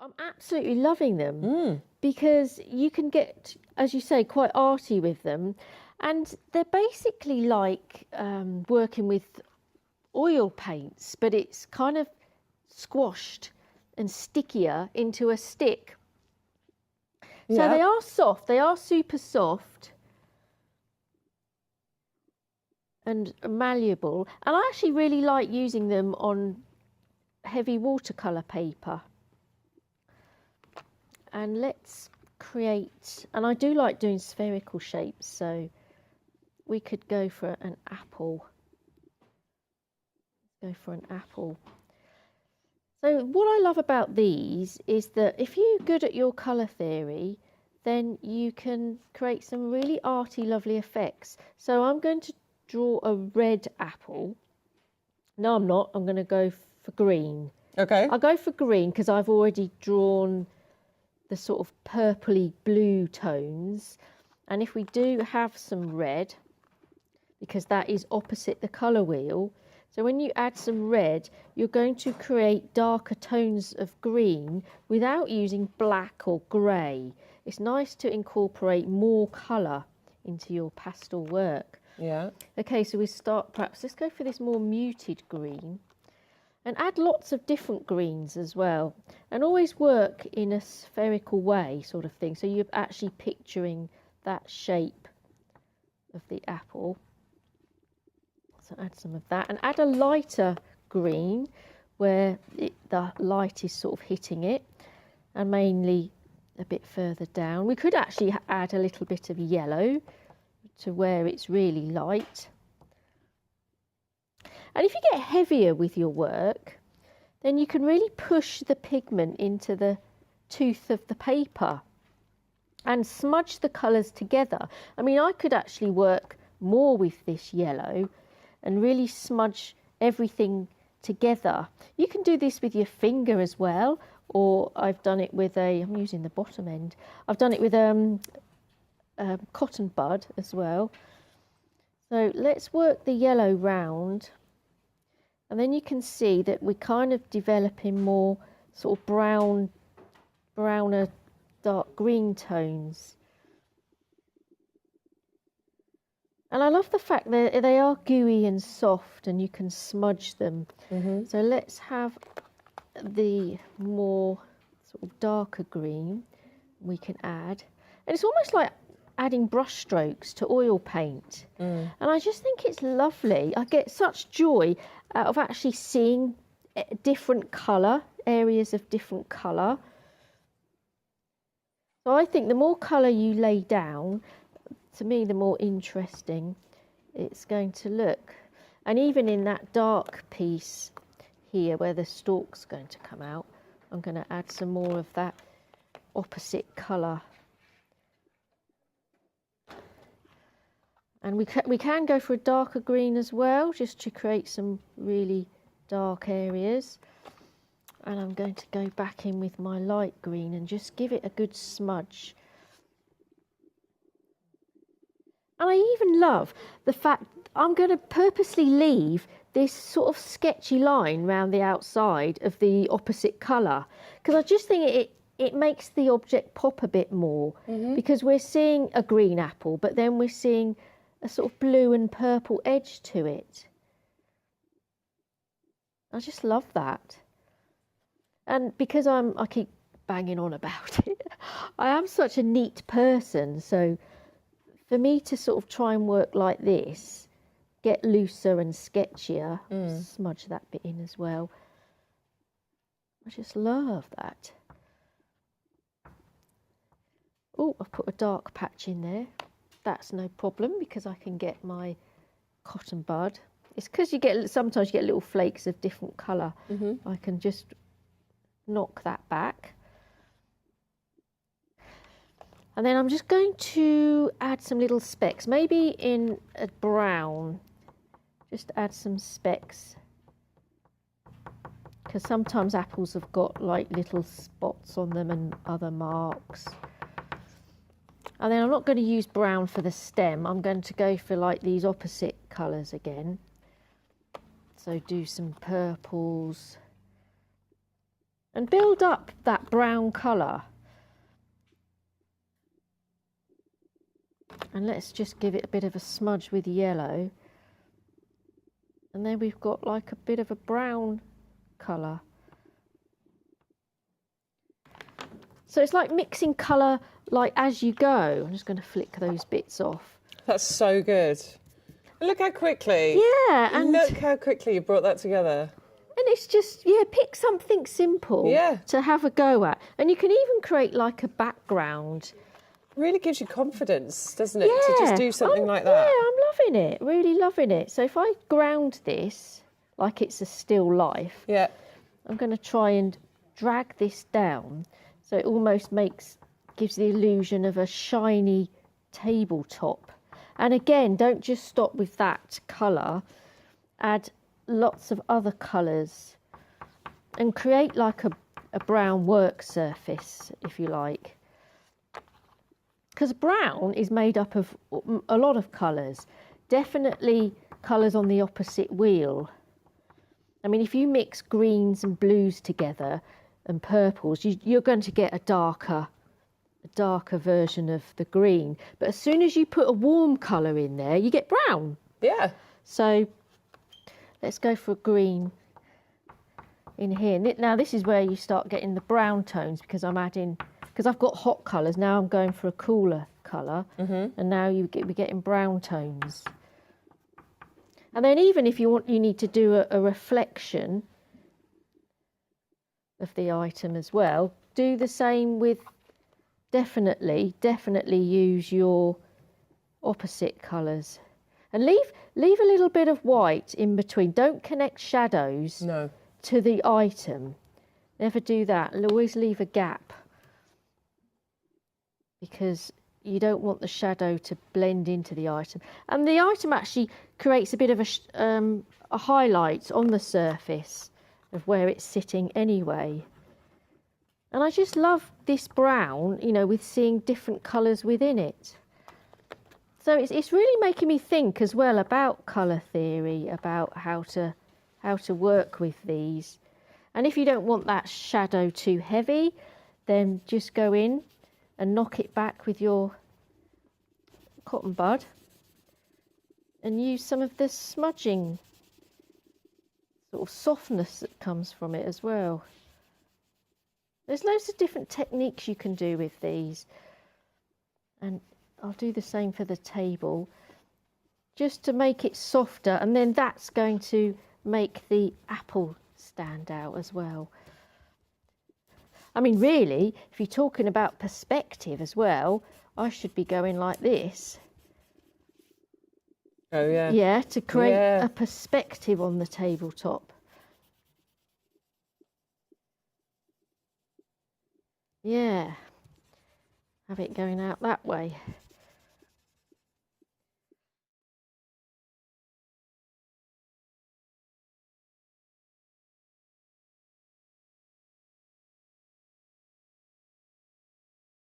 But I'm absolutely loving them because you can get, as you say, quite arty with them. And they're basically like working with oil paints, but it's kind of squashed and stickier into a stick. So they are soft, they are super soft and malleable. And I actually really like using them on heavy watercolour paper. And let's create, and I do like doing spherical shapes, so we could go for an apple. Go for an apple. So what I love about these is that if you're good at your colour theory, then you can create some really arty, lovely effects. So I'm going to draw a red apple. No, I'm not. I'm going to go for green. Okay. I'll go for green because I've already drawn the sort of purpley blue tones. And if we do have some red, because that is opposite the colour wheel, so when you add some red, you're going to create darker tones of green without using black or grey. It's nice to incorporate more colour into your pastel work. Yeah. Okay, so we start, perhaps let's go for this more muted green and add lots of different greens as well. And always work in a spherical way sort of thing. So you're actually picturing that shape of the apple. So add some of that and add a lighter green where the light is sort of hitting it, and mainly a bit further down. We could actually add a little bit of yellow to where it's really light. And if you get heavier with your work, then you can really push the pigment into the tooth of the paper and smudge the colours together. I mean, I could actually work more with this yellow and really smudge everything together. You can do this with your finger as well, or I've done it with I'm using the bottom end. I've done it with cotton bud as well. So let's work the yellow round, and then you can see that we're kind of developing more sort of browner, dark green tones. And I love the fact that they are gooey and soft and you can smudge them. So let's have the more sort of darker green we can add. And it's almost like adding brush strokes to oil paint. And I just think it's lovely. I get such joy out of actually seeing different colour, areas of different colour. So I think the more colour you lay down, to me, the more interesting it's going to look. And even in that dark piece here where the stalk's going to come out, I'm going to add some more of that opposite colour. And we can go for a darker green as well, just to create some really dark areas. And I'm going to go back in with my light green and just give it a good smudge. And I even love the fact I'm going to purposely leave this sort of sketchy line around the outside of the opposite colour, because I just think it makes the object pop a bit more, because we're seeing a green apple, but then we're seeing a sort of blue and purple edge to it. I just love that. And because I keep banging on about it, I am such a neat person, so for me to sort of try and work like this, get looser and sketchier, smudge that bit in as well. I just love that. Oh, I've put a dark patch in there. That's no problem because I can get my cotton bud. It's because sometimes you get little flakes of different colour. I can just knock that back. And then I'm just going to add some little specks, maybe in a brown, just add some specks, because sometimes apples have got like little spots on them and other marks. And then I'm not going to use brown for the stem, I'm going to go for like these opposite colours again. So do some purples and build up that brown colour. And let's just give it a bit of a smudge with yellow. And then we've got like a bit of a brown colour. So it's like mixing colour like as you go. I'm just going to flick those bits off. That's so good. Look how quickly. Yeah, and look how quickly you brought that together. And it's just, yeah, pick something simple to have a go at. And you can even create like a background. Really gives you confidence, doesn't it, to just do something like that? Yeah, I'm loving it, really loving it. So if I ground this like it's a still life, I'm going to try and drag this down so it almost gives the illusion of a shiny tabletop. And again, don't just stop with that colour, add lots of other colours and create like a brown work surface, if you like. Because brown is made up of a lot of colours, definitely colours on the opposite wheel. I mean, if you mix greens and blues together and purples, you're going to get a darker version of the green. But as soon as you put a warm colour in there, you get brown. Yeah. So let's go for a green in here. Now this is where you start getting the brown tones, because because I've got hot colours, now I'm going for a cooler colour, and now we're getting brown tones. And then even if you need to do a reflection of the item as well, do the same with definitely use your opposite colours. And leave a little bit of white in between. Don't connect shadows to the item. Never do that. Always leave a gap, because you don't want the shadow to blend into the item. And the item actually creates a bit of a highlight on the surface of where it's sitting anyway. And I just love this brown, you know, with seeing different colours within it. So it's really making me think as well about colour theory, about how to work with these. And if you don't want that shadow too heavy, then just go in and knock it back with your cotton bud and use some of the smudging sort of softness that comes from it as well. There's loads of different techniques you can do with these, and I'll do the same for the table just to make it softer, and then that's going to make the apple stand out as well. I mean, really, if you're talking about perspective as well, I should be going like this. Oh, yeah. Yeah, to create a perspective on the tabletop. Yeah. Have it going out that way.